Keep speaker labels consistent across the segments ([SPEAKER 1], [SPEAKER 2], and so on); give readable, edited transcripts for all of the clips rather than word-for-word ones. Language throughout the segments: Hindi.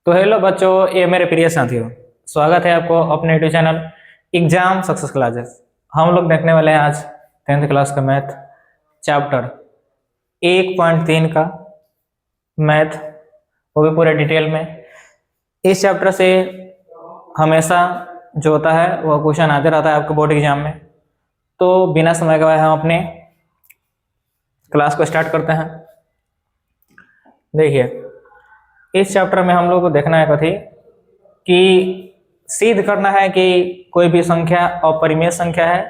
[SPEAKER 1] तो हेलो बच्चों, ये मेरे प्रिय साथियों, स्वागत है आपको अपने YouTube channel exam success classes. हम लोग देखने वाले हैं आज 10th क्लास का मैथ चैप्टर 1.3 का मैथ, वो भी पूरे डिटेल में। इस चैप्टर से हमेशा जो होता है वह क्वेश्चन आते रहता है आपके बोर्ड एग्जाम में। तो बिना समय गवाए हम अपने क्लास को स्टार्ट करते हैं। देखिए, इस चैप्टर में हम लोग को देखना है कथी कि सिद्ध करना है कि कोई भी संख्या अपरिमेय संख्या है।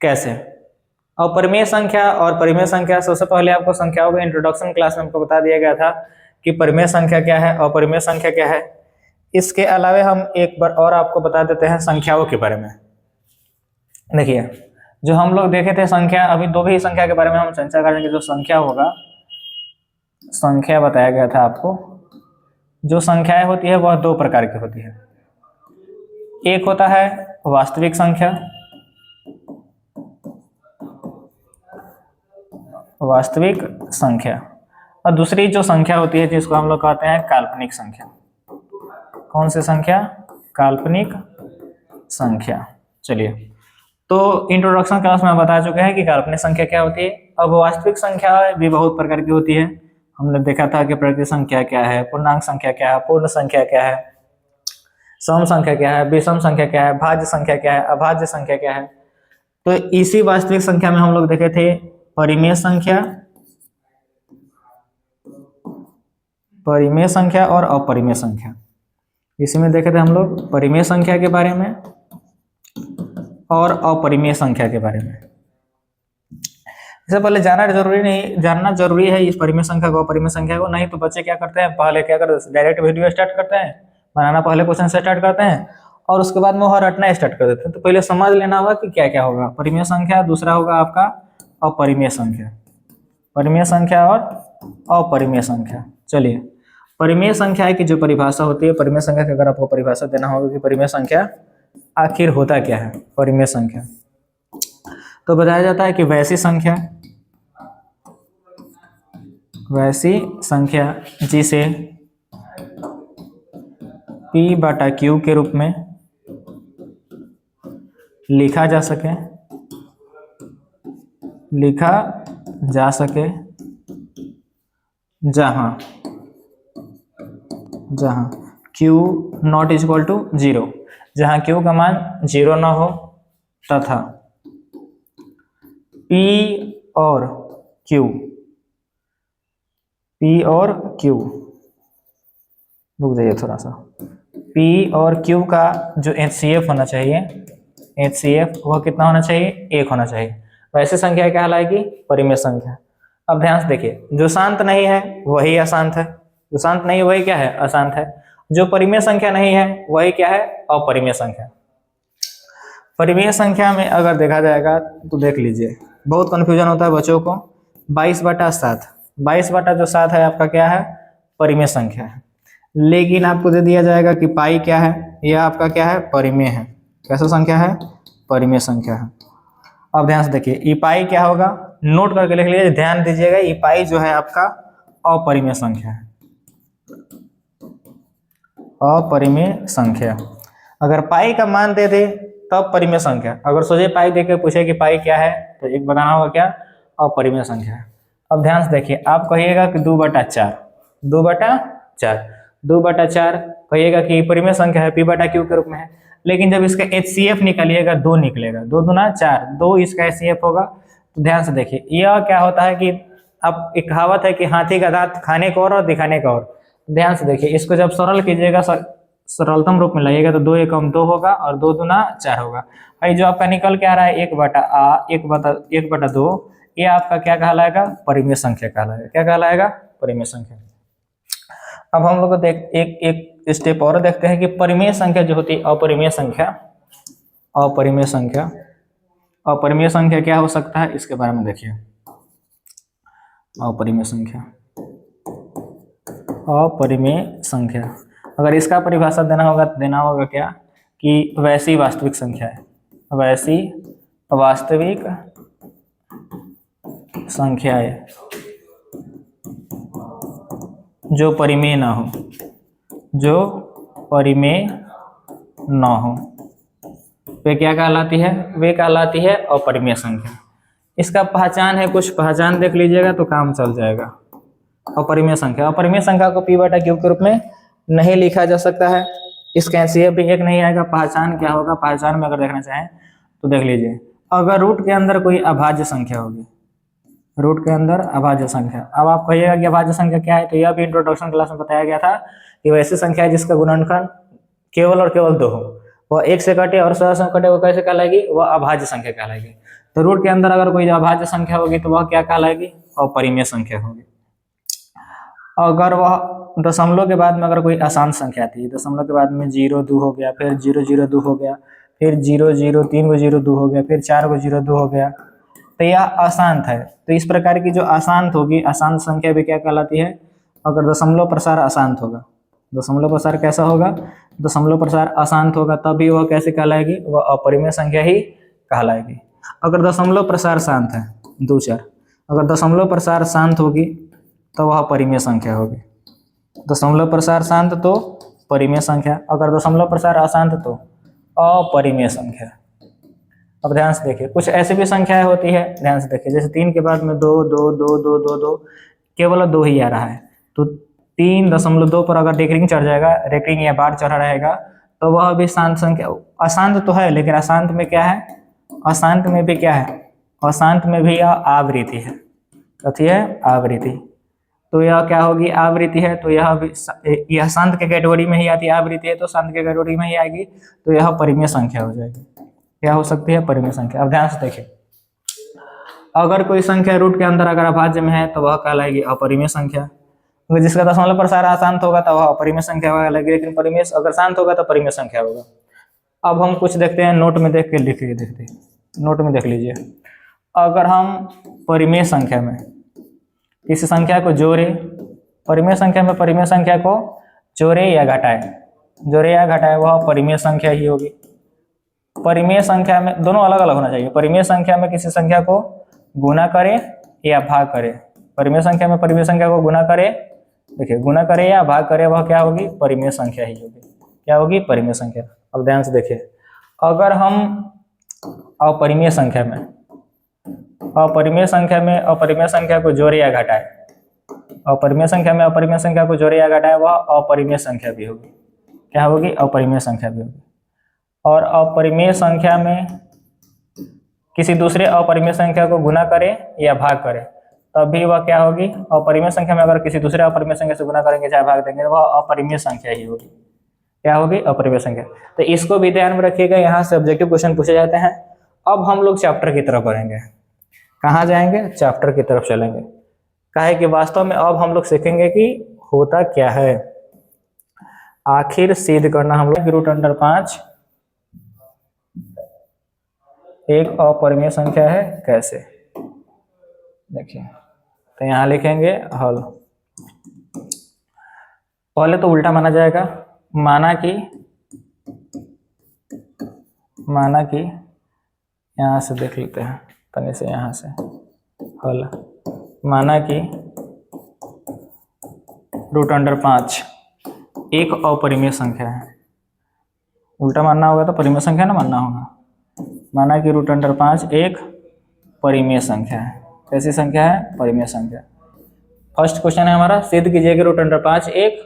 [SPEAKER 1] कैसे? अपरिमेय संख्या और परिमेय संख्या, सबसे पहले आपको संख्याओं के इंट्रोडक्शन क्लास में हमको बता दिया गया था कि परिमेय संख्या क्या है, अपरिमेय संख्या क्या है। इसके अलावा हम एक बार और आपको बता देते हैं संख्याओं के बारे में। देखिए, जो हम लोग देखे थे संख्या, अभी दो भी संख्या के बारे में हम चर्चा करेंगे। जो संख्या होगा, संख्या बताया गया था आपको, जो संख्याएं होती है वह दो प्रकार की होती है। एक होता है वास्तविक संख्या, वास्तविक संख्या, और दूसरी जो संख्या होती है जिसको हम लोग कहते हैं काल्पनिक संख्या। कौन सी संख्या? काल्पनिक संख्या। चलिए, तो इंट्रोडक्शन क्लास में बता चुके हैं कि काल्पनिक संख्या क्या होती है। अब वास्तविक संख्या भी बहुत प्रकार की होती है। हमने देखा था कि प्रकृत संख्या क्या है, पूर्णांक संख्या क्या है, पूर्ण संख्या क्या है, सम संख्या क्या है, विषम संख्या क्या है, भाज्य संख्या क्या है, अभाज्य संख्या क्या है। तो इसी वास्तविक संख्या में हम लोग देखे थे परिमेय संख्या, परिमेय संख्या और अपरिमेय संख्या। इसी में देखे थे हम लोग परिमेय संख्या के बारे में और अपरिमेय संख्या के बारे में। इससे पहले जानना जरूरी है इस परिमेय संख्या को, अपरिमेय संख्या को। नहीं तो बच्चे क्या करते हैं, पहले क्या करते हैं, डायरेक्ट वीडियो स्टार्ट करते हैं, बनाना पहले क्वेश्चन से स्टार्ट करते हैं और उसके बाद में वह रटना स्टार्ट कर देते हैं। तो पहले समझ लेना होगा कि क्या क्या होगा। परिमेय संख्या, दूसरा होगा आपका अपरिमेय संख्या। परिमेय संख्या और अपरिमेय संख्या। चलिए, परिमेय संख्या की जो परिभाषा होती है, परिमेय संख्या की अगर आपको परिभाषा देना होगा कि परिमेय संख्या आखिर होता क्या है। परिमेय संख्या तो बताया जाता है कि वैसी संख्या जिसे P/Q के रूप में लिखा जा सके जहां Q नॉट इक्वल टू 0, जहां Q का मान 0 ना हो, तथा P और Q, रुक जाइए थोड़ा सा, P और Q का जो HCF होना चाहिए, HCF वह कितना होना चाहिए? 1 होना चाहिए। वैसे संख्या कहलाएगी परिमेय संख्या। अब ध्यान से देखिए, जो शांत नहीं है वही अशांत है, जो शांत नहीं है वही क्या है? अशांत है। जो परिमेय संख्या नहीं है वही क्या है? अपरिमेय संख्या। परिमेय संख्या में अगर देखा जाएगा तो देख लीजिए, बहुत कंफ्यूजन होता है बच्चों को। 22/7, 22/7 है आपका क्या है? परिमेय संख्या है। लेकिन आपको दे दिया जाएगा कि पाई क्या है, यह आपका क्या है? परिमेय है। कैसा संख्या है? परिमेय संख्या है। अब ध्यान से देखिए, ई पाई क्या होगा, नोट करके लिख लीजिए, ध्यान दीजिएगा। ई पाई जो है आपका अपरिमेय संख्या है। अपरिमेय संख्या, अगर पाई का मान दे दे तब परिमेय संख्या। अगर सोचे पाई देके पूछे कि पाई क्या है, तो एक बताना होगा क्या? अपरिमेय संख्या है। अब ध्यान से देखिए, आप कहिएगा कि 2/4, 2/4 कहिएगा कि परिमेय संख्या है, P/Q के रूप में है। लेकिन जब इसका HCF निकालिएगा, 2 निकलेगा, 2 दूना 4, 2 इसका HCF होगा। तो ध्यान से देखिए, यह क्या होता है कि अब एक कहावत है कि हाथी का दांत खाने को और दिखाने का और। ध्यान से देखिए, इसको जब सरल कीजिएगा, सरलतम रूप में लाइएगा, तो 2 एकम 2 होगा और 2 दूना 4 होगा। भाई जो आपका निकल के आ रहा है 1/2, ये आपका क्या कहलाएगा? परिमेय संख्या कहलाएगा। क्या कहलाएगा? परिमेय संख्या। अब हम लोग एक स्टेप और देखते हैं कि परिमेय संख्या जो होती है, अपरिमेय संख्या क्या हो सकता है, इसके बारे में देखिए। अपरिमेय संख्या, अगर इसका परिभाषा देना होगा तो देना होगा क्या कि वैसी वास्तविक संख्या है, वैसी वास्तविक संख्याएं जो परिमेय ना हो, जो परिमेय न हो वे क्या कहलाती है? वे कहलाती है अपरिमेय संख्या। इसका पहचान है, कुछ पहचान देख लीजिएगा तो काम चल जाएगा। अपरिमेय संख्या, अपरिमेय संख्या को p बटा क्यू के रूप में नहीं लिखा जा सकता है। इसका एचसीएफ भी एक नहीं आएगा। पहचान क्या होगा? पहचान में अगर देखना चाहें तो देख लीजिए, अगर रूट के अंदर कोई अभाज्य संख्या होगी, रूट के अंदर अभाज्य संख्या, अब आप कहिएगा कि अभाज्य संख्या क्या है, तो यह भी इंट्रोडक्शन क्लास में बताया गया था कि वैसी संख्या है जिसका गुणनखंड केवल और केवल 2 हो, वह 1 से कटे और 100 से कटे, वो कैसे कहलाएगी? वह अभाज्य संख्या कहलाएगी। तो रूट के अंदर अगर कोई अभाज्य संख्या होगी तो वह क्या कहलाएगी? अपरिमेय संख्या होगी। अगर वह दशमलव के बाद में अगर कोई अशांत संख्या थी, दशमलव के बाद में 0 2 हो गया, फिर 0 0 2 हो गया, फिर 0 0 3 को 0 2 हो गया, फिर 4 को 0 2 हो गया, तो यह अशांत है। तो इस प्रकार की जो अशांत होगी, अशांत संख्या भी क्या कहलाती है? अगर दशमलव प्रसार अशांत होगा, दशमलव प्रसार कैसा होगा? दशमलव प्रसार अशांत होगा, तभी वह कैसे कहलाएगी? वह अपरिमेय संख्या ही कहलाएगी। अगर दशमलव प्रसार शांत है, 2 4, अगर दशमलव प्रसार शांत होगी तो वह परिमेय संख्या होगी। दशमलव प्रसार शांत तो परिमेय संख्या, अगर दशमलव प्रसार अशांत तो अपरिमेय संख्या। अब ध्यान से देखिए, कुछ ऐसी भी संख्याएं होती है, ध्यान से देखिए, जैसे 3 के बाद में 2 2 2 2 2 2, केवल 2 ही आ रहा है, तो 3.2 पर अगर डिक्रिंग चढ़ जाएगा, रेक्रिंग या बार चढ़ा रहेगा, तो वह भी शांत संख्या। अशांत तो है, लेकिन अशांत में क्या है? अशांत में भी क्या है? अशांत में भी यह आवृत्ति है। कथी है? आवृत्ति। तो यह क्या होगी? आवृत्ति है, तो यह शांत के कैटेगरी में ही आती है। आवृत्ति है तो शांत के कैटेगरी में ही आएगी, तो यह परिमेय संख्या हो जाएगी। क्या हो सकती है? परिमेय संख्या। अब ध्यान से देखिए, अगर कोई संख्या रूट के अंदर अगर अभाज्य में है तो वह कहलाएगी अपरिमेय संख्या। जिसका दशमलव प्रसार अशांत होगा तो वह अपरिमेय संख्या कहलाएगी, लेकिन परिमेय अगर शांत होगा तो परिमेय संख्या होगा। अब हम कुछ देखते हैं, नोट में देख के लिख के देखते हैं। नोट में देख लीजिए, अगर हम परिमेय संख्या में किसी संख्या को जोड़े, परिमेय संख्या में परिमेय संख्या को जोड़े या घटाए, जोड़े या घटाए, वह परिमेय संख्या ही होगी। परिमेय संख्या में दोनों अलग अलग होना चाहिए। परिमेय संख्या में किसी संख्या को गुणा करे या भाग करे, परिमेय संख्या में परिमेय संख्या को गुणा करे, देखिए गुणा करे या भाग करे, वह क्या होगी? परिमेय संख्या ही होगी। क्या होगी? परिमेय संख्या। अब ध्यान से देखिए, अगर हम अपरिमेय संख्या में अपरिमेय संख्या को जोड़े या घटाए, अपरिमेय संख्या में अपरिमेय संख्या को जोड़े या घटाए, वह अपरिमेय संख्या भी होगी। क्या होगी? अपरिमेय संख्या भी होगी। और अपरिमेय संख्या में किसी दूसरे अपरिमेय संख्या को गुणा करे या भाग करे, तब भी वह क्या होगी? अपरिमेय संख्या में अगर किसी दूसरे अपरिमेय संख्या से गुणा करेंगे चाहे भाग देंगे, तो वह अपरिमेय संख्या ही होगी। क्या होगी? अपरिमेय संख्या। तो इसको भी ध्यान में रखिएगा, यहाँ से ऑब्जेक्टिव क्वेश्चन पूछे जाते हैं। अब हम लोग चैप्टर की तरफ बढ़ेंगे। कहाँ जाएंगे? चैप्टर की तरफ चलेंगे। काहे कि वास्तव में अब हम लोग सीखेंगे कि होता क्या है। आखिर सिद्ध करना हम लोग √5 एक अपरिमेय संख्या है कैसे। देखिए, तो यहाँ लिखेंगे हल। पहले तो उल्टा माना जाएगा, माना कि यहाँ से देख लेते हैं, तनी से यहाँ से हल। माना कि √5 एक अपरिमेय संख्या है। उल्टा मानना होगा तो परिमेय संख्या ना मानना होगा। माना कि √5 एक परिमेय संख्या है। कैसी संख्या है? परिमेय संख्या। फर्स्ट क्वेश्चन है हमारा, सिद्ध कीजिए कि √5 एक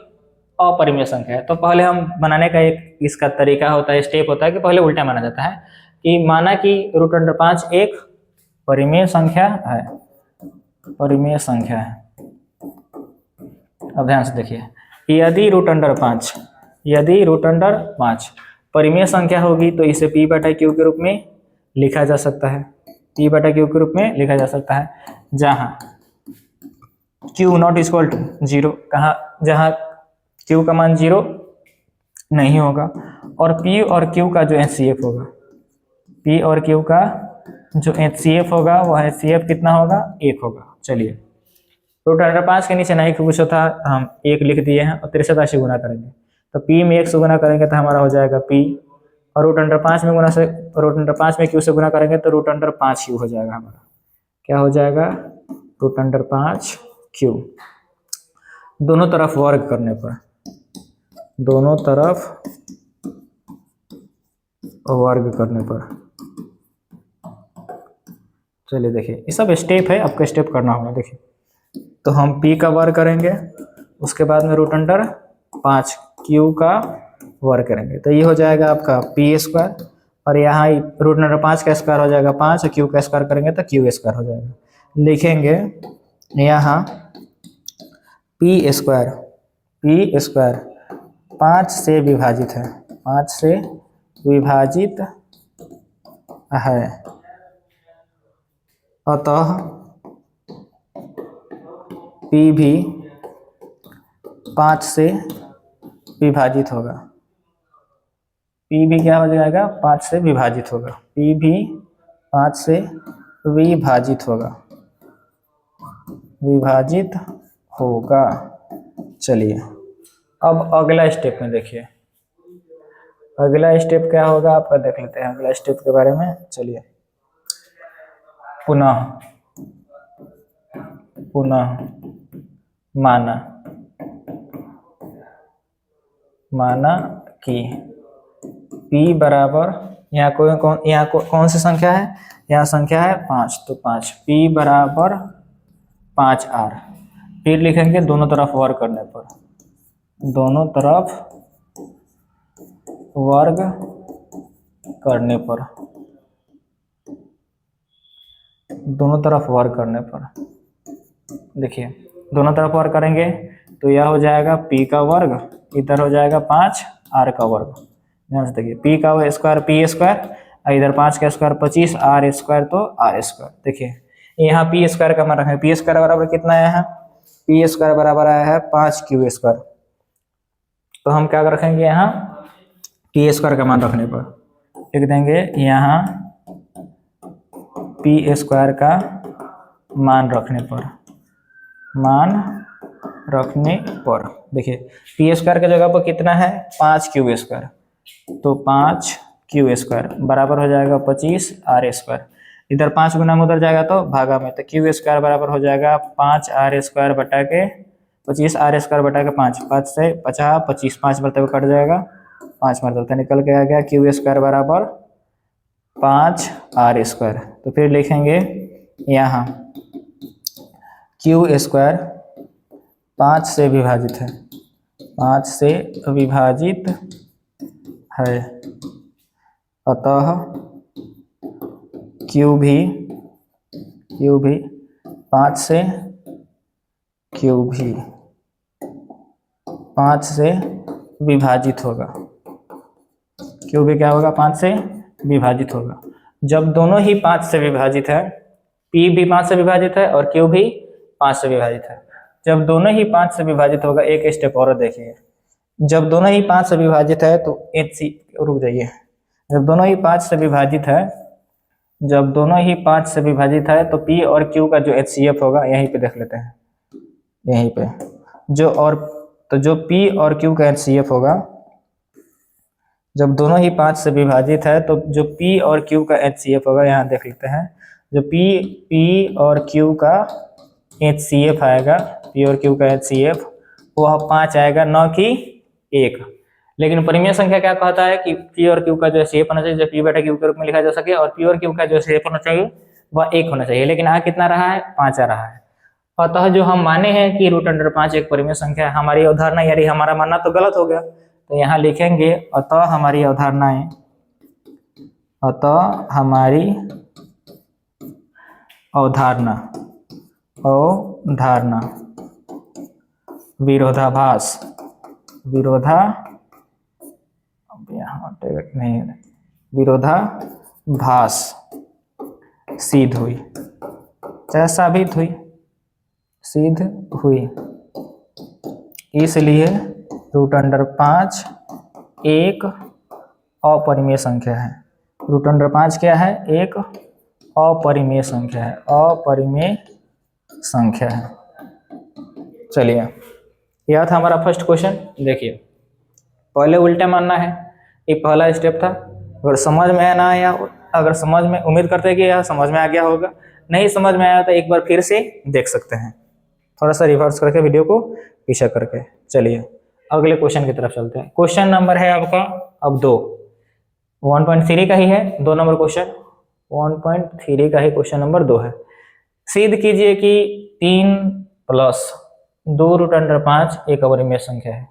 [SPEAKER 1] अपरिमेय संख्या है। तो पहले हम बनाने का एक इसका तरीका होता है, स्टेप होता है कि पहले उल्टा माना जाता है कि माना कि √5 एक परिमेय संख्या है, परिमेय संख्या है। अब ध्यान से देखिए, यदि √5 परिमेय संख्या होगी तो इसे p/q के रूप में लिखा जा सकता है। p/q के रूप में लिखा जा सकता है, जहां q नॉट इक्वल टू 0, जहां q का मान 0 नहीं होगा, और p और q का जो HCF होगा, p और q का जो HCF होगा वह HCF कितना होगा? 1 होगा। चलिए, √5 के नीचे नहीं कुछ था, हम 1 लिख दिए हैं और 63 से गुना करेंगे, तो p में 1 से गुना करेंगे तो हमारा हो जाएगा p, और √5 में q से गुना करेंगे तो √5q हो जाएगा हमारा। क्या हो जाएगा? √5q। दोनों तरफ वर्ग करने पर दोनों तरफ वर्ग करने पर। चलिए देखिए, ये सब स्टेप है, आपको स्टेप करना होगा। देखिए, तो हम p का वर्ग करेंगे, उसके बाद में रूट अंडर 5 q का वर्ग करेंगे, तो ये हो जाएगा आपका p स्क्वायर, और यहाँ रूट अंडर 5 का स्क्वायर हो जाएगा 5, और q का स्क्वायर करेंगे तो q स्क्वायर हो जाएगा। लिखेंगे यहाँ p स्क्वायर 5 से विभाजित है, 5 से विभाजित है, अतः p भी 5 से विभाजित होगा। p भी क्या हो जाएगा, 5 से विभाजित होगा, p भी 5 से विभाजित होगा, विभाजित होगा। चलिए अब अगला स्टेप में देखिए, अगला स्टेप क्या होगा आपका देख लेते हैं अगला स्टेप के बारे में। चलिए, पुनः माना कि p बराबर, यहाँ कौन सी संख्या है, यहाँ संख्या है 5, तो 5 p बराबर 5r। फिर लिखेंगे दोनों तरफ वर्ग करने पर, दोनों तरफ वर्ग करने पर, दोनों तरफ वर्ग करने पर। देखिए, दोनों तरफ वर्ग करेंगे तो यह हो जाएगा p का वर्ग, इधर हो जाएगा 5 r का वर्ग। ध्यान से देखिए, p का स्क्वायर p स्क्वायर, इधर 5 का स्क्वायर 25, r स्क्वायर तो r स्क्वायर। देखिए यहाँ p स्क्वायर का मान रखें, p स्क्वायर बराबर कितना आया है, p स्क्वायर बराबर आया है 5q स्क्वायर। तो हम क्या रखेंगे यहाँ, p स्क्वायर का मान रखने पर लिख देंगे यहाँ p स्क्वायर का मान रखने पर, देखिए p स्क्वायर की जगह पर कितना है 5q स्क्वायर, तो 5q स्क्वायर बराबर हो जाएगा 25 r स्क्वायर। इधर 5 गुना में उधर जाएगा तो भागा में, तो q स्क्वायर बराबर हो जाएगा 5r स्क्वायर बटा के 25r स्क्वायर बटा के 5, 5 से 50, 25, 5 मरतबे कट जाएगा, 5 मरतबे निकल के आ गया q स्क्वायर बराबर 5r स्क्वायर। तो फिर लिखेंगे यहाँ q स्क्वायर 5 से विभाजित है, 5 से विभाजित है, अतः q भी 5 से, q भी 5 से विभाजित होगा, q भी क्या होगा 5 से विभाजित होगा। जब दोनों ही 5 से विभाजित है, p भी 5 से विभाजित है और q भी 5 से विभाजित है, जब दोनों ही 5 से विभाजित होगा, एक स्टेप और देखिए, जब दोनों ही 5 से विभाजित है तो रुक जाइए, जब दोनों ही 5 से विभाजित है, जब दोनों ही 5 से विभाजित है तो p और q का जो HCF होगा, यहीं पे देख लेते हैं, यहीं पे जो p और q का HCF होगा, जब दोनों ही 5 से विभाजित है तो जो p और q का HCF होगा, यहाँ देख लेते हैं, जो p और q का HCF आएगा, p और q का HCF वह 5 आएगा, न कि 1। लेकिन परिमेय संख्या क्या कहता है कि p और q का जो HCF होना चाहिए, जो p बटा q के रूप में लिखा जा सके, और p और q का जो HCF होना चाहिए वह 1 होना चाहिए, लेकिन यहाँ कितना रहा है 5 आ रहा है। अतः जो हम माने हैं कि रूट अंडर 5 एक परिमेय संख्या है, हमारी अवधारणा यानी हमारा मानना तो गलत हो गया, तो यहाँ लिखेंगे अतः हमारी अवधारणाएं, अतः हमारी अवधारणा विरोधाभास सिद्ध हुई, चाहे सिद्ध हुई। इसलिए रूट अंडर 5 एक अपरिमेय संख्या है। रूट अंडर 5 क्या है, एक अपरिमेय संख्या है, चलिए यह था हमारा फर्स्ट क्वेश्चन। देखिए, पहले उल्टा मानना है, ये पहला स्टेप था। अगर समझ में ना आया, अगर समझ में, उम्मीद करते हैं कि यह समझ में आ गया होगा, नहीं समझ में आया तो एक बार फिर से देख सकते हैं, थोड़ा सा रिवर्स करके वीडियो को पीछे करके। चलिए अगले क्वेश्चन की तरफ चलते हैं। क्वेश्चन नंबर है आपका अब 2, 1.3 का ही है 2 नंबर क्वेश्चन, 1.3 का ही क्वेश्चन नंबर 2 है। सिद्ध कीजिए कि 3 प्लस 2√5 एक अपरिमेय संख्या है,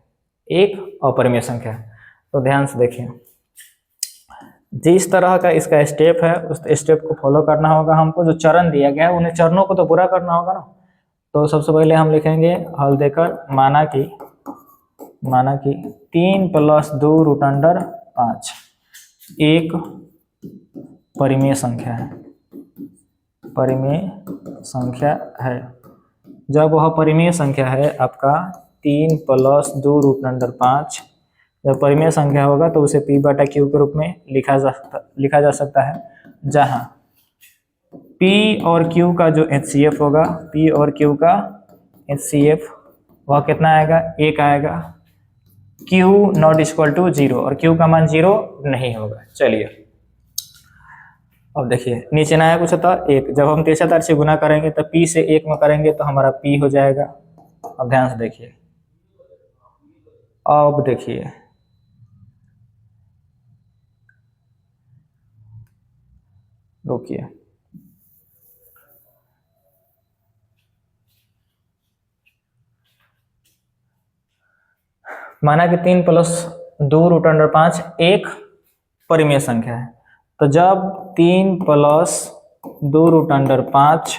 [SPEAKER 1] एक अपरिमेय संख्या है। तो ध्यान से देखिए, जिस तरह का इसका स्टेप है उस स्टेप को फॉलो करना होगा हमको। जो चरण दिया गया है उन्हें चरणों को तो पूरा करना होगा ना। तो सबसे पहले हम लिखेंगे हल देकर, माना कि 3 प्लस 2√5 एक परिमेय संख्या है, परिमेय संख्या है। जब वह परिमेय संख्या है आपका 3 प्लस 2√5 जब परिमेय संख्या होगा तो उसे p/q के रूप में लिखा जा सकता है, जहां p और q का जो HCF होगा, p और q का HCF वह कितना आएगा, 1 आएगा। q नॉट इक्वल टू 0 और q का मान 0 नहीं होगा। चलिए अब देखिए, नीचे ना आया कुछ होता 1, जब हम तिरछा से गुना करेंगे तो p से 1 में करेंगे तो हमारा p हो जाएगा। अब ध्यान से देखिए, अब देखिए रोकिए, माना कि 3 प्लस 2√5 एक परिमेय संख्या है। तो जब 3 प्लस 2√5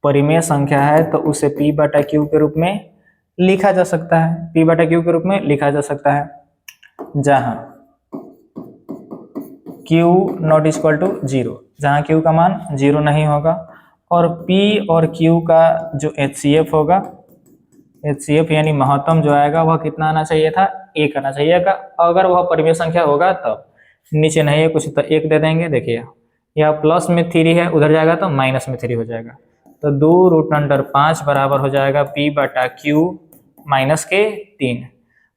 [SPEAKER 1] परिमेय संख्या है तो उसे p/q के रूप में लिखा जा सकता है, p/q के रूप में लिखा जा सकता है, जहां q नॉट इक्वल टू 0, जहां q का मान 0 नहीं होगा। और p और q का जो HCF होगा, HCF यानी महत्तम जो आएगा वह कितना आना चाहिए था, 1 आना चाहिए। अगर वह परिमेय संख्या होगा तब, नीचे नहीं है कुछ तो 1 दे देंगे। देखिए यह प्लस में 3 है, उधर जाएगा तो माइनस में 3 हो जाएगा। तो 2√5 बराबर हो जाएगा p/q माइनस के 3।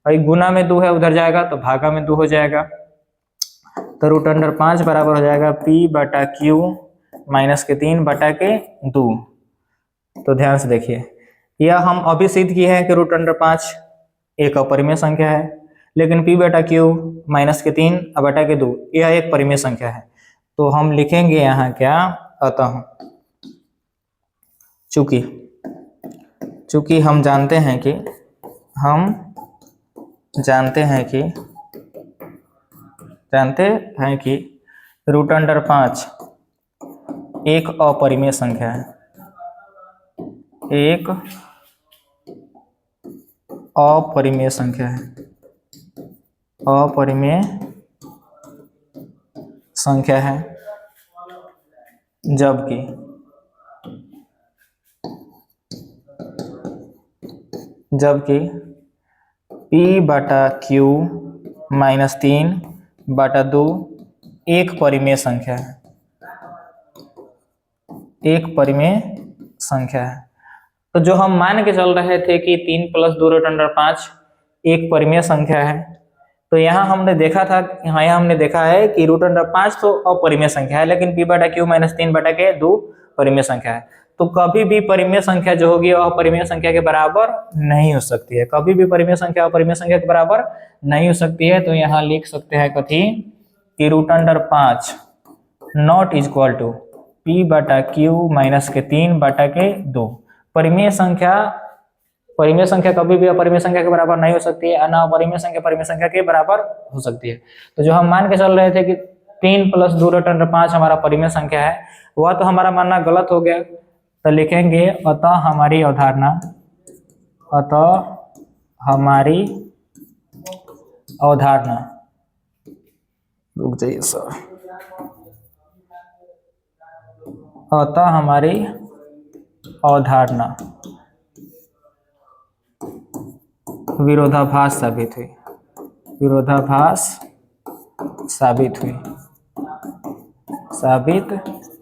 [SPEAKER 1] भाई गुना में 2 है, उधर जाएगा तो भागा में 2 हो जाएगा। तो √5 बराबर हो जाएगा p/q माइनस के 3 बटा के 2। तो ध्यान से देखिए, यह हम अभी सिद्ध किए हैं कि √5 एक अपरिमेय संख्या है, लेकिन p/q माइनस के 3 बटा के 2 यह एक परिमेय संख्या है। तो हम लिखेंगे यहाँ क्या, अतः चूंकि हम जानते हैं कि √5 एक अपरिमेय संख्या है, एक अपरिमेय संख्या है, अपरिमेय संख्या है, जबकि p/q माइनस 3/2 एक परिमेय संख्या है, एक परिमेय संख्या है। तो जो हम मान के चल रहे थे कि 3 प्लस 2√5 एक परिमेय संख्या है, तो यहाँ हमने देखा है कि √5 तो अपरिमेय संख्या है, लेकिन p/q माइनस 3/2 परिमेय संख्या है। तो कभी भी परिमेय संख्या जो होगी वह अपरिमेय संख्या के बराबर नहीं हो सकती है, कभी भी परिमेय संख्या अपरिमेय संख्या के बराबर नहीं हो सकती है। तो यहाँ लिख सकते हैं कथी, कि √5 not equal to p/q minus के 3/2। परिमेय संख्या कभी भी अपरिमेय संख्या के बराबर नहीं हो सकती है, न अपरिमेय संख्या परिमेय संख्या के बराबर हो सकती है। तो जो हम मान के चल रहे थे कि 3 प्लस 2√5 हमारा परिमेय संख्या है, वह तो हमारा मानना गलत हो गया। तो लिखेंगे अतः हमारी अवधारणा, रुक जाइए सर, अतः हमारी अवधारणा विरोधाभास साबित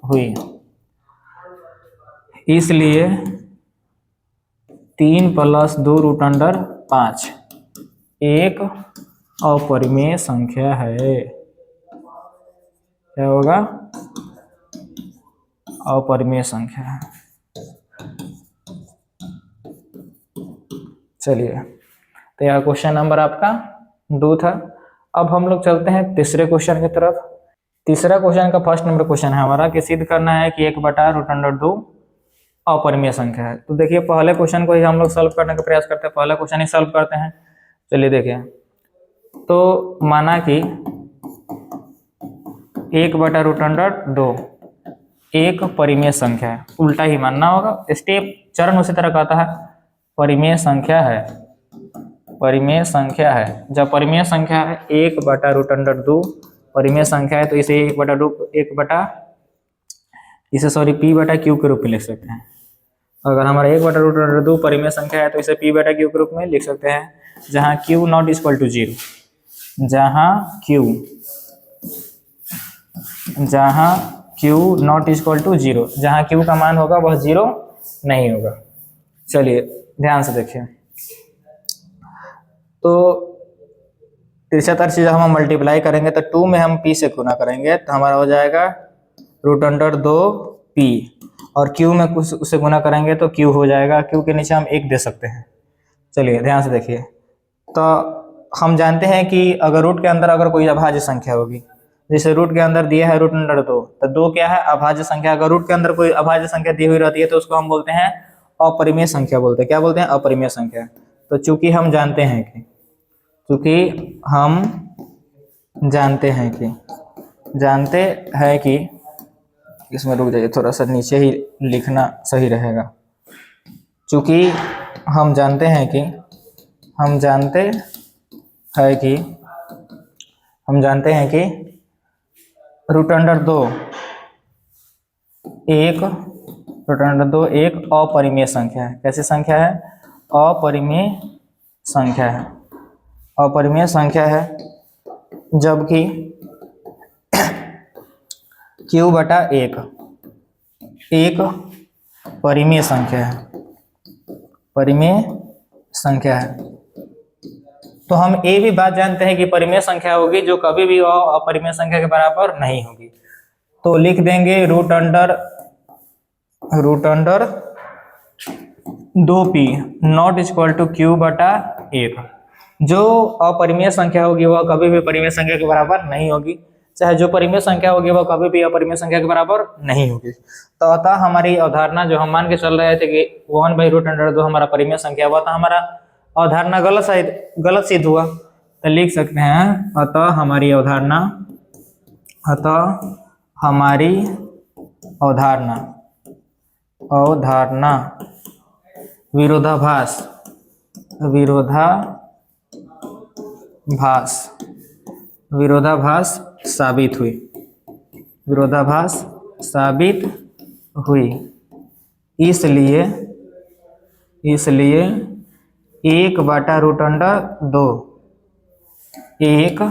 [SPEAKER 1] हुई। इसलिए 3 प्लस 2√5 एक अपरिमेय संख्या है। क्या होगा, अपरिमेय संख्या है। चलिए, तो तो यह क्वेश्चन नंबर आपका 2 था। अब हम लोग चलते हैं तीसरे क्वेश्चन की तरफ। तीसरा क्वेश्चन का फर्स्ट नंबर क्वेश्चन है हमारा कि सिद्ध करना है कि 1/√2 अपरिमेय संख्या है। तो देखिए पहले क्वेश्चन को ही हम लोग सॉल्व करने का प्रयास करते हैं, पहला क्वेश्चन ही सॉल्व करते हैं। चलिए देखिए, तो माना कि 1/√2 एक परिमेय संख्या है, उल्टा ही मानना होगा, स्टेप चरण उसी तरह कहता है परिमेय संख्या है, परिमेय संख्या है। जब परिमेय संख्या है 1/√2 परिमेय संख्या है तो इसे p/q के रूप में लिख सकते हैं। अगर हमारा 1/√2 परिमेय संख्या है तो इसे p/q के रूप में लिख सकते हैं, जहां q नॉट इक्वल टू 0, जहां q नॉट इक्वल टू 0, जहां q का मान होगा वह 0 नहीं होगा। चलिए ध्यान से देखिए, तो तिरछा चीज हम मल्टीप्लाई करेंगे तो 2 में हम p से गुना करेंगे तो हमारा हो जाएगा √2p, और q में कुछ उससे गुना करेंगे तो q हो जाएगा, q के नीचे हम 1 दे सकते हैं। चलिए ध्यान से देखिए, तो हम जानते हैं कि अगर रूट के अंदर अगर कोई अभाज्य संख्या होगी, जैसे रूट के अंदर दिया है √2, तो 2 क्या है अभाज्य संख्या। अगर रूट के अंदर कोई अभाज्य संख्या दी हुई रहती है तो उसको हम बोलते हैं अपरिमेय संख्या बोलते हैं। क्या बोलते हैं? अपरिमेय संख्या। तो चूंकि हम जानते हैं कि इसमें रुक जाइए, थोड़ा सा नीचे ही लिखना सही रहेगा। चूंकि हम जानते हैं कि √2 एक अपरिमेय संख्या है। कैसी संख्या है? अपरिमेय संख्या है, जबकि q/1 एक परिमेय संख्या है। तो हम ये भी बात जानते हैं कि परिमेय संख्या होगी जो कभी भी अपरिमेय संख्या के बराबर नहीं होगी। तो लिख देंगे √2p not equal to q/1। जो अपरिमेय संख्या होगी वह कभी भी परिमेय संख्या के बराबर नहीं होगी, चाहे जो परिमेय संख्या होगी वह कभी भी अपरिमेय संख्या के बराबर नहीं होगी। तो अतः हमारी अवधारणा जो हम मान के चल रहे थे कि 1/√2 हमारा परिमेय संख्या हुआ, तो हमारा अवधारणा गलत सिद्ध हुआ। तो लिख सकते हैं अतः हमारी अवधारणा विरोधाभास साबित हुई। इसलिए 1/√2 एक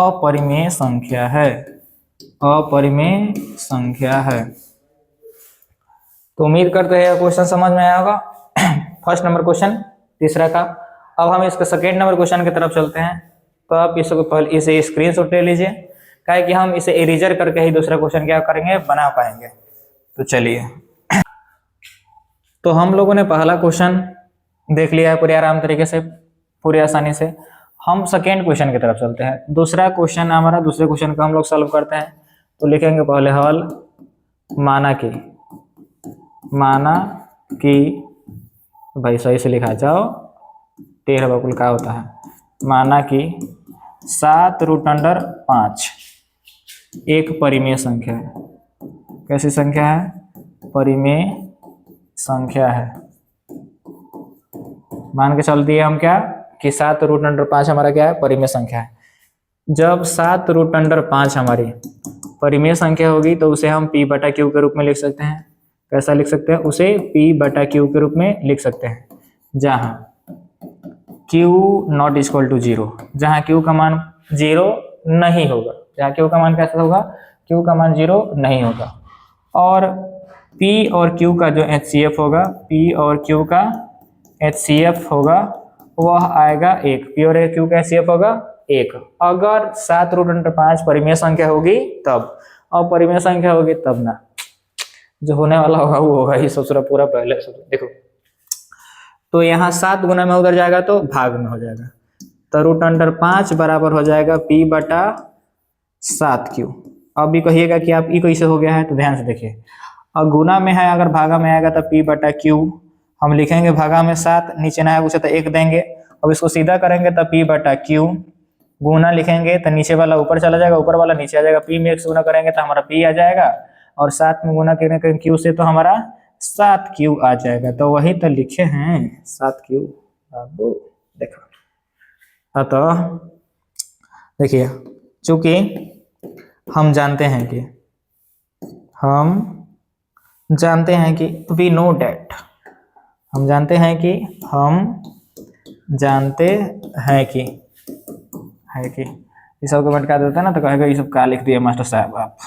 [SPEAKER 1] अपरिमेय संख्या है। तो उम्मीद करते हैं क्वेश्चन समझ में आया होगा, फर्स्ट नंबर क्वेश्चन तीसरा का। अब हम इसका सेकेंड नंबर क्वेश्चन की तरफ चलते हैं। तो आप इसको पहले इसे स्क्रीनशॉट ले लीजिए, काहे कि हम इसे इरेजर करके ही दूसरा क्वेश्चन क्या करेंगे, बना पाएंगे। तो चलिए, तो हम लोगों ने पहला क्वेश्चन देख लिया है पूरे आराम तरीके से, पूरी आसानी से। हम सेकेंड क्वेश्चन की तरफ चलते हैं। दूसरा क्वेश्चन हमारा, दूसरे क्वेश्चन को हम लोग सॉल्व करते हैं। तो लिखेंगे पहले हल, माना कि भाई सही से लिखा जाओ, टेढ़ बकुल का होता है। माना कि 7√5 एक परिमेय संख्या है। कैसी संख्या है? परिमेय संख्या है। मान के चल दिए हम क्या कि 7√5 हमारा क्या है? परिमेय संख्या है। जब 7√5 हमारी परिमेय संख्या होगी तो उसे हम p/q के रूप में लिख सकते हैं। कैसा लिख सकते हैं? उसे p/q के रूप में लिख सकते हैं, जहां q नॉट इक्वल टू 0, जहां q का मान 0 नहीं होगा। जहां q का मान कैसा होगा? q का मान 0 नहीं होगा। और p और q का जो HCF होगा, वह आएगा 1। p और q का HCF होगा 1। अगर 7√5 परिमेय संख्या होगी तब, और परिमेय संख्या होगी तब ना, जो होने वाला होगा वो होगा ही। सोच रहा पूरा पहले सोचो। देखो तो यहाँ 7 गुना में उधर जाएगा तो भाग में हो जाएगा, तो √5 बराबर हो जाएगा P/7Q। अब भी कहिएगा कि आप ये कैसे हो गया है, तो ध्यान से देखिए, और गुना में है, अगर भागा में आएगा तो P/Q हम लिखेंगे, भागा में 7, नीचे ना है पूछे तो 1 देंगे। अब इसको सीधा करेंगे तो P/Q, गुना लिखेंगे तो नीचे वाला ऊपर चला जाएगा, ऊपर वाला नीचे आ जाएगा, P में 1 से गुना करेंगे तो हमारा P आ जाएगा, और 7 में गुना करेंगे Q से तो हमारा 7Q आ जाएगा। तो वही तो लिखे हैं 7Q बाबू। देखो अतः देखिए, चूंकि हम जानते हैं कि वी नो डैट, हम जानते हैं कि ये सब को मटका देता है ना, तो कहेगा ये सब का लिख दिए मास्टर साहब आप।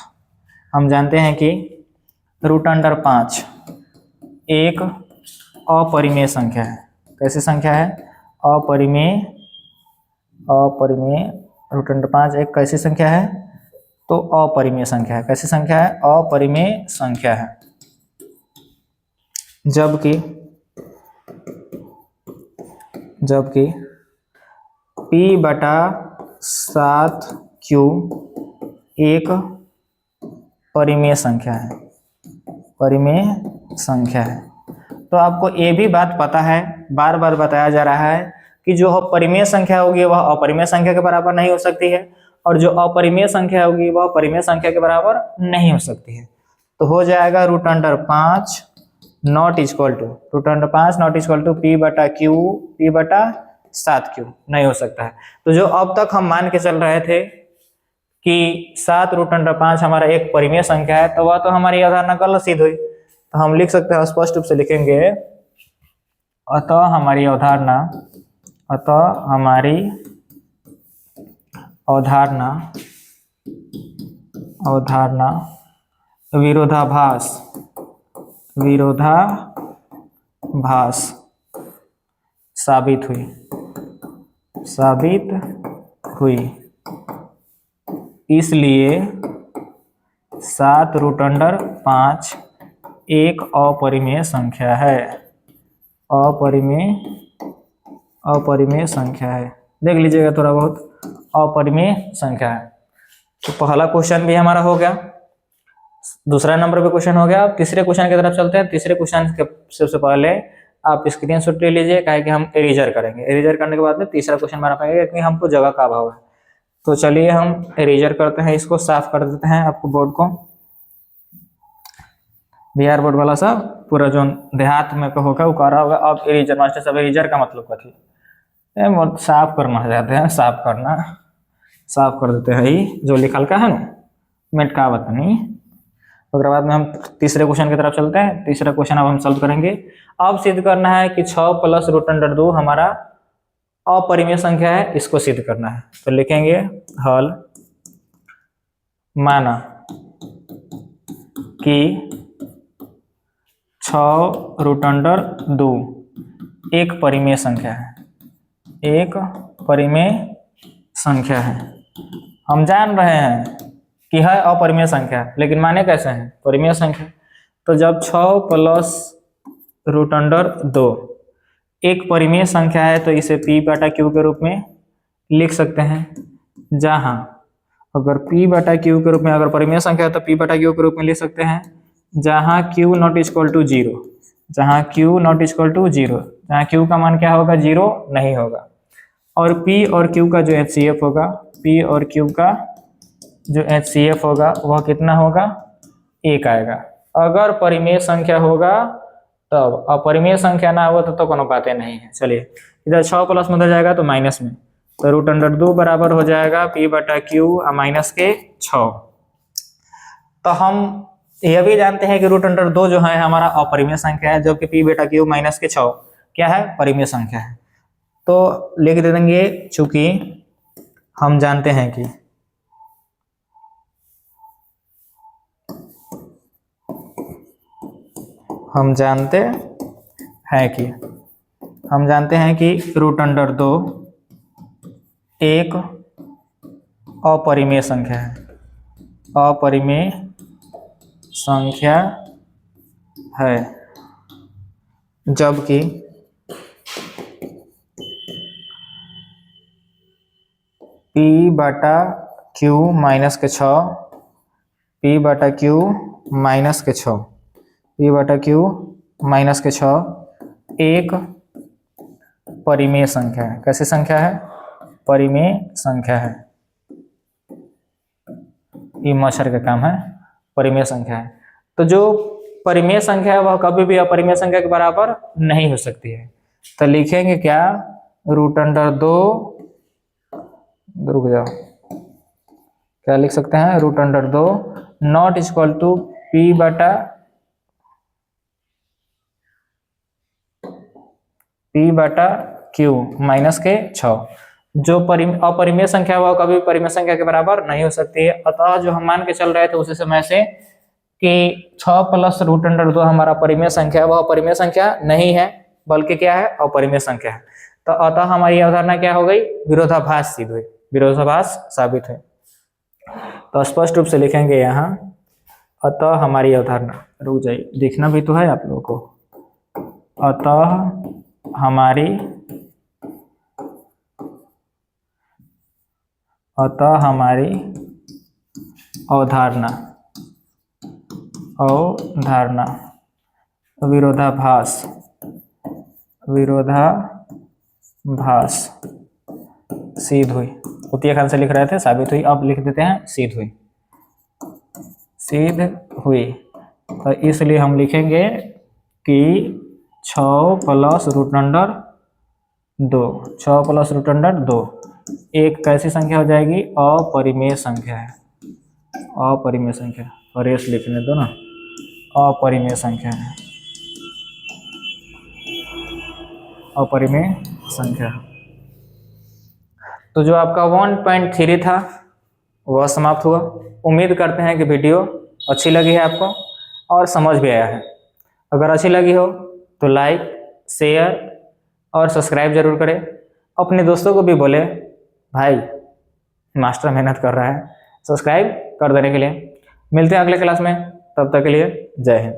[SPEAKER 1] हम जानते हैं कि √5 एक अपरिमेय संख्या है। कैसी संख्या है? अपरिमेय। √5 एक कैसी संख्या है? तो अपरिमेय संख्या है। कैसी संख्या है? अपरिमेय संख्या है। जबकि P/7Q एक परिमेय संख्या है। तो आपको ये भी बात पता है, बार बार बताया जा रहा है कि जो परिमेय संख्या होगी वह अपरिमेय संख्या के बराबर नहीं हो सकती है, और जो अपरिमेय संख्या होगी वह परिमेय संख्या के बराबर नहीं हो सकती है। तो हो जाएगा √5 नॉट इक्वल टू P/7Q नहीं हो सकता है। तो जो अब तक हम मान के चल रहे थे कि 7√5 हमारा एक परिमेय संख्या है, तो वह तो हमारी अवधारणा गलत सिद्ध हुई। तो हम लिख सकते हैं, स्पष्ट रूप से लिखेंगे, अतः हमारी अवधारणा विरोधाभास साबित हुई। इसलिए 7√5 एक अपरिमेय संख्या है। अपरिमेय संख्या है, देख लीजिएगा थोड़ा बहुत, अपरिमेय संख्या है। तो पहला क्वेश्चन भी हमारा हो गया, दूसरा नंबर पे क्वेश्चन हो गया। अब तीसरे क्वेश्चन की तरफ चलते हैं। तीसरे क्वेश्चन के सबसे पहले आप स्क्रीनशॉट ले लीजिए, काहे कि हम इरेजर करेंगे। इरेजर करने के बाद में तीसरा क्वेश्चन बना पाएंगे, क्योंकि हमको जगह का अभाव है। तो चलिए हम इरेजर करते हैं, इसको साफ कर देते हैं। आपको बोर्ड को, बिहार बोर्ड वाला सब पूरा जो देहात में होगा वो कर रहा होगा। अब इरेजर मास्टर सब, इरेजर का मतलब कथी? साफ करना चाहते हैं, साफ कर देते हैं। ये जो लिखल का है ना, मेटकावत नहीं। उसके बाद में हम तीसरे क्वेश्चन की तरफ चलते हैं। तीसरा क्वेश्चन अब हम सॉल्व करेंगे। अब सिद्ध करना है कि 6 + √2 हमारा अपरिमेय संख्या है, इसको सिद्ध करना है। तो लिखेंगे हल, माना कि 6√2 एक परिमेय संख्या है। हम जान रहे हैं कि है अपरिमेय संख्या, लेकिन माने कैसे हैं? परिमेय संख्या। तो जब 6 + √2 एक परिमेय संख्या है, तो इसे P/Q के रूप में लिख सकते हैं। जहां अगर P/Q के रूप में अगर परिमेय संख्या है तो P/Q के रूप में लिख सकते हैं, जहां Q ≠ 0, जहां Q का मान क्या होगा? 0 नहीं होगा। और P और Q का जो HCF होगा, वह कितना होगा? 1 आएगा। अगर परिमेय संख्या होगा तब, अपरिमेय संख्या ना हो तो कोनो बातें नहीं है। चलिए, इधर 6 प्लस में उधर जाएगा तो माइनस में, तो √2 बराबर हो जाएगा P/Q -6। तो हम यह भी जानते हैं कि √2 जो है हमारा अपरिमेय संख्या है, जबकि P/Q -6 क्या है? परिमेय संख्या है। तो लिख देंगे, चूंकि हम जानते हैं कि √2 एक अपरिमेय संख्या है, जबकि पी बटा क्यू माइनस के 6, पी बटा क्यू माइनस के 6, पी बटा क्यू माइनस के 6 एक परिमेय संख्या है। कैसी संख्या है? परिमेय संख्या है। ये मच्छर का काम है, परिमेय संख्या है। तो जो परिमेय संख्या है वह कभी भी अपरिमेय संख्या के बराबर नहीं हो सकती है। तो लिखेंगे क्या? √2, रुक जाओ, क्या लिख सकते हैं? √2 नॉट इक्वल टू पी बटा क्यू माइनस के 6। जो अपरिमेय संख्या वह कभी परिमेय संख्या के बराबर नहीं हो सकती है। अतः जो हम मान के चल रहे थे उसी समय से कि 6 + √2 हमारा परिमेय संख्या है, वह परिमेय संख्या नहीं है बल्कि क्या है? अपरिमेय संख्या है। तो अतः हमारी अवधारणा क्या हो गई? विरोधाभास सिद्ध हुई, विरोधाभास साबित है। तो स्पष्ट रूप से लिखेंगे यहाँ, अतः हमारी अवधारणा, रुक जाइए देखना भी तो है आप लोगों को, अतः हमारी अवधारणा विरोधाभास सिद्ध हुई। उत्तीय खान से लिख रहे थे साबित हुई, अब लिख देते हैं सिद्ध हुई, सिद्ध हुई। तो इसलिए हम लिखेंगे कि 6 + √2, 6 + √2 एक कैसी संख्या हो जाएगी? अपरिमेय संख्या है, अपरिमेय संख्या। और रेस लिखने दो ना, अपरिमेय संख्या है, अपरिमेय संख्या। तो जो आपका 1.3 था वह समाप्त हुआ। उम्मीद करते हैं कि वीडियो अच्छी लगी है आपको और समझ भी आया है। अगर अच्छी लगी हो तो लाइक, शेयर और सब्सक्राइब जरूर करें। अपने दोस्तों को भी बोले, भाई मास्टर मेहनत कर रहा है, सब्सक्राइब कर देने के लिए। मिलते हैं अगले क्लास में, तब तक के लिए जय हिंद।